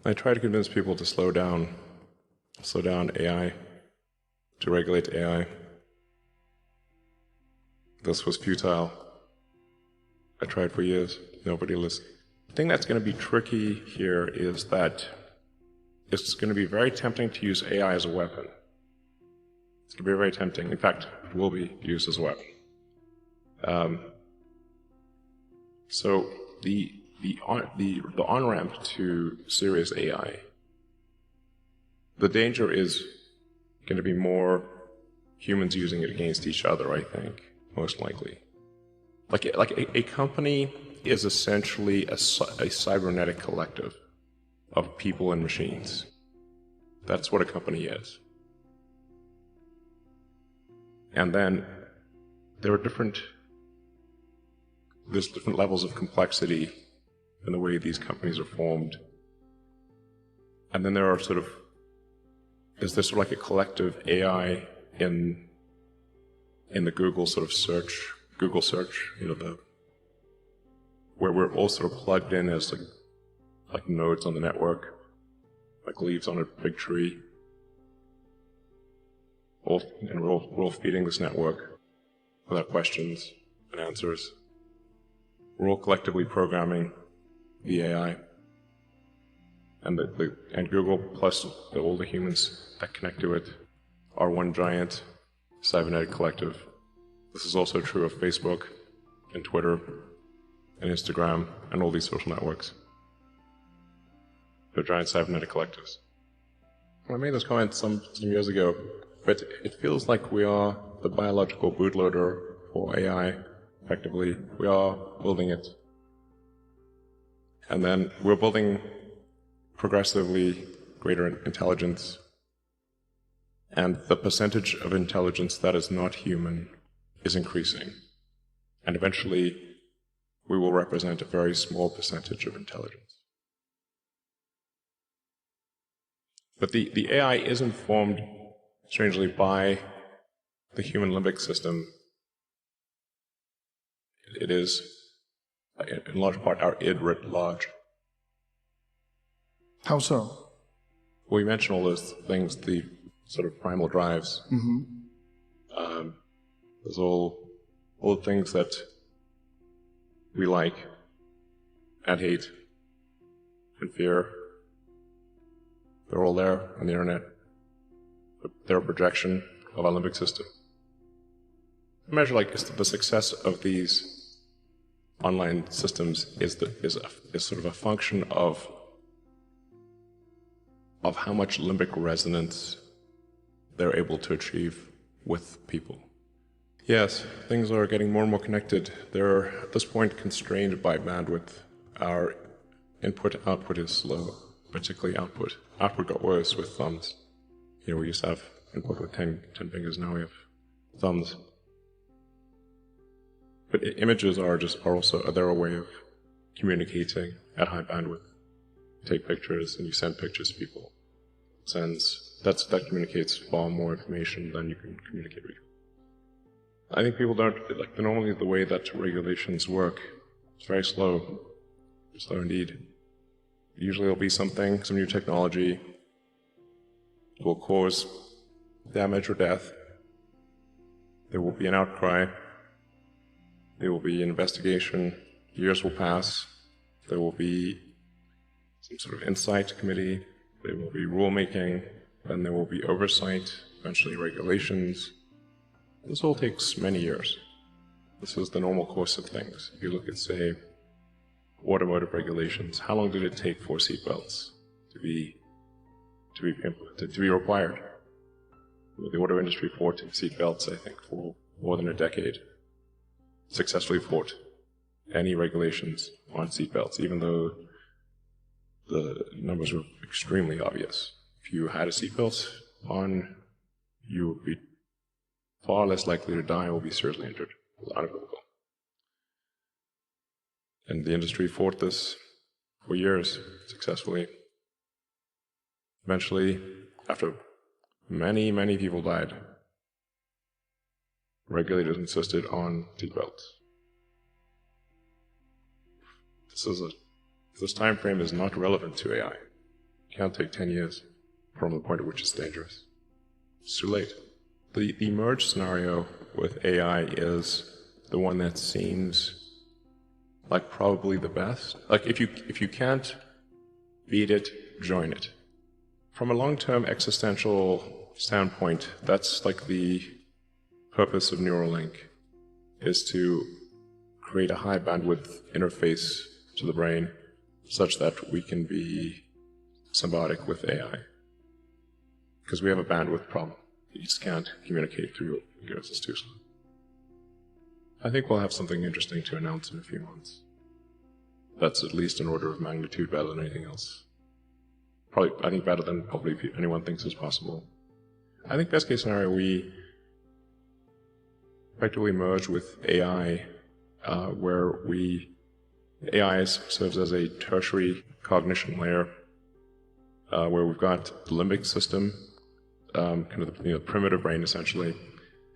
I try to convince people to slow down AI, to regulate AI. This was futile. I tried for years. Nobody listened. The thing that's going to be tricky here is that it's going to be very tempting to use AI as a weapon. It's going to be very tempting. In fact, it will be used as a weapon. So the on-ramp to serious AI, the danger is going to be more humans using it against each other, I think, most likely. Like a company is essentially a cybernetic collective of people and machines. That's what a company is. And then there's different levels of complexity in the way these companies are formed. And then there are is this sort of like a collective AI in the Google search, where we're all sort of plugged in as like nodes on the network, like leaves on a big tree. And we're all feeding this network without questions and answers. We're all collectively programming the AI, and Google plus all the humans that connect to it are one giant cybernetic collective. This is also true of Facebook and Twitter and Instagram and all these social networks. They're giant cybernetic collectives. I made this comment some years ago, but it feels like we are the biological bootloader for AI, effectively. We are building it. And then we're building progressively greater intelligence. And the percentage of intelligence that is not human is increasing. And eventually, we will represent a very small percentage of intelligence. But the AI is informed, strangely, by the human limbic system. It is, in large part, our id writ large. How so? We mentioned all those things, the sort of primal drives. Mm-hmm. There's all the things that we like and hate and fear. They're all there on the internet. They're a projection of our limbic system. I measure the success of these online systems is sort of a function of how much limbic resonance they're able to achieve with people. Yes, things are getting more and more connected. They're, at this point, constrained by bandwidth. Our input-output is slow, particularly output. Output got worse with thumbs. We used to have input with 10 fingers, now we have thumbs. But images are they're a way of communicating at high bandwidth. You take pictures and you send pictures to people. That communicates far more information than you can communicate with. I think people don't, normally the way that regulations work, it's very slow. Slow indeed. Usually there'll be some new technology will cause damage or death. There will be an outcry. There will be an investigation. Years will pass. There will be some sort of insight committee. There will be rulemaking. Then there will be oversight, eventually regulations. This all takes many years. This is the normal course of things. If you look at, say, automotive regulations, how long did it take for seatbelts to be required? The auto industry fought seatbelts, I think, for more than a decade. Successfully fought any regulations on seatbelts, even though the numbers were extremely obvious. If you had a seatbelt on, you would be far less likely to die or be seriously injured. It was unequivocal. And the industry fought this for years, successfully. Eventually, after many, many people died, regulators insisted on seatbelts. This time frame is not relevant to AI. can't take 10 years from the point at which it's dangerous. It's too late. The merge scenario with AI is the one that seems like probably the best. Like if you can't beat it, join it. From a long-term existential standpoint, that's like the purpose of Neuralink, is to create a high bandwidth interface to the brain such that we can be symbiotic with AI. Because we have a bandwidth problem. You just can't communicate through it because it's too slow. I think we'll have something interesting to announce in a few months. That's at least an order of magnitude better than anything else. Probably, I think better than probably anyone thinks is possible. I think best case scenario, we effectively merge with AI, where AI serves as a tertiary cognition layer, where we've got the limbic system, kind of the primitive brain essentially.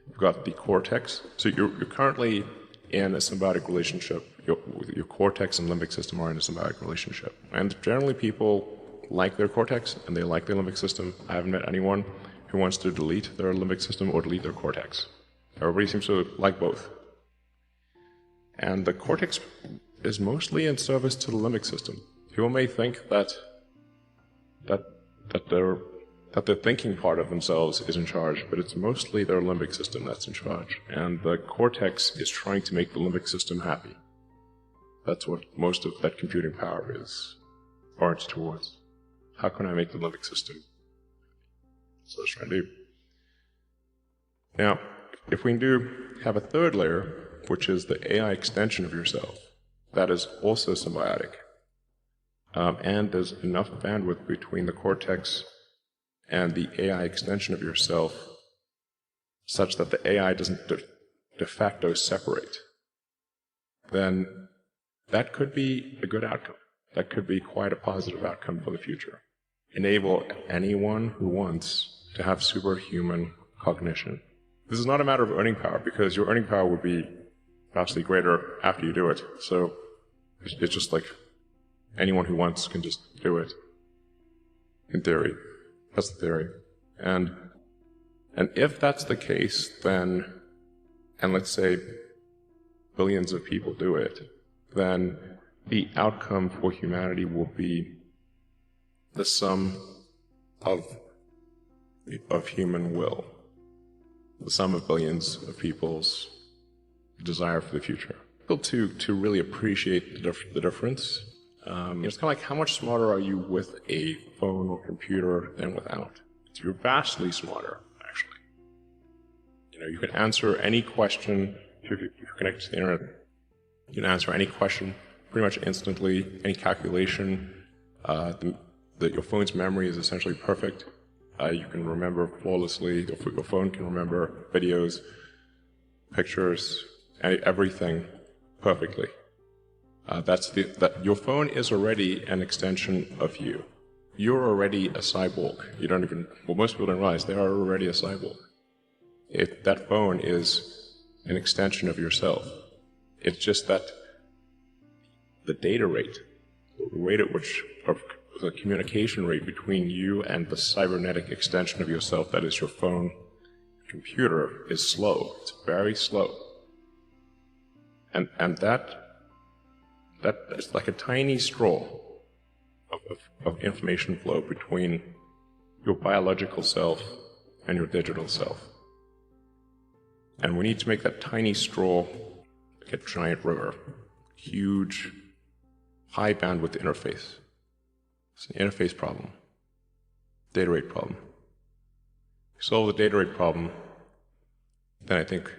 We've got the cortex. So you're currently in a symbiotic relationship. Your cortex and limbic system are in a symbiotic relationship. And generally people like their cortex and they like their limbic system. I haven't met anyone who wants to delete their limbic system or delete their cortex. Everybody seems to like both. And the cortex is mostly in service to the limbic system. People may think that the thinking part of themselves is in charge, but it's mostly their limbic system that's in charge. And the cortex is trying to make the limbic system happy. That's what most of that computing power is oriented towards. How can I make the limbic system? So it's trying to do. Now, if we do have a third layer, which is the AI extension of yourself, that is also symbiotic. And there's enough bandwidth between the cortex and the AI extension of yourself such that the AI doesn't de facto separate, then that could be a good outcome. That could be quite a positive outcome for the future. Enable anyone who wants to have superhuman cognition. This is not a matter of earning power, because your earning power would be vastly greater after you do it. So it's just like anyone who wants can just do it, in theory. That's the theory. And if that's the case, then, and let's say billions of people do it, then the outcome for humanity will be the sum of human will, the sum of billions of people's desire for the future. To really appreciate the difference. It's kind of like, how much smarter are you with a phone or computer than without? So you're vastly smarter, actually. You can answer any question if you're connected to the internet. You can answer any question pretty much instantly, any calculation. Your phone's memory is essentially perfect. You can remember flawlessly. Your phone can remember videos, pictures, everything perfectly. Your phone is already an extension of you. You're already a cyborg. Most people don't realize they are already a cyborg. That phone is an extension of yourself. It's just that the data rate, the rate at which, the communication rate between you and the cybernetic extension of yourself, that is your phone, computer, is slow. It's very slow. And that is like a tiny straw of information flow between your biological self and your digital self. And we need to make that tiny straw like a giant river, huge, high bandwidth interface. It's an interface problem, data rate problem. If we solve the data rate problem, then I think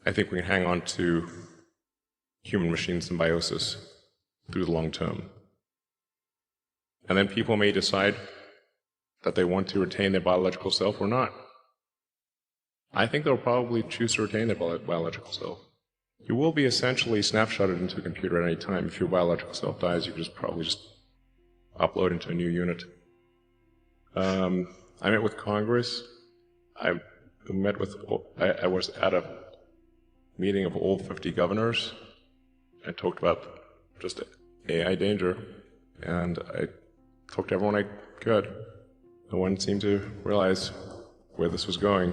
we can hang on to human-machine symbiosis through the long term. And then people may decide that they want to retain their biological self or not. I think they'll probably choose to retain their biological self. You will be essentially snapshotted into a computer at any time. If your biological self dies, you can probably just upload into a new unit. I met with Congress. I was at a meeting of all 50 governors. I talked about just AI danger, and talked to everyone I could. No one seemed to realize where this was going.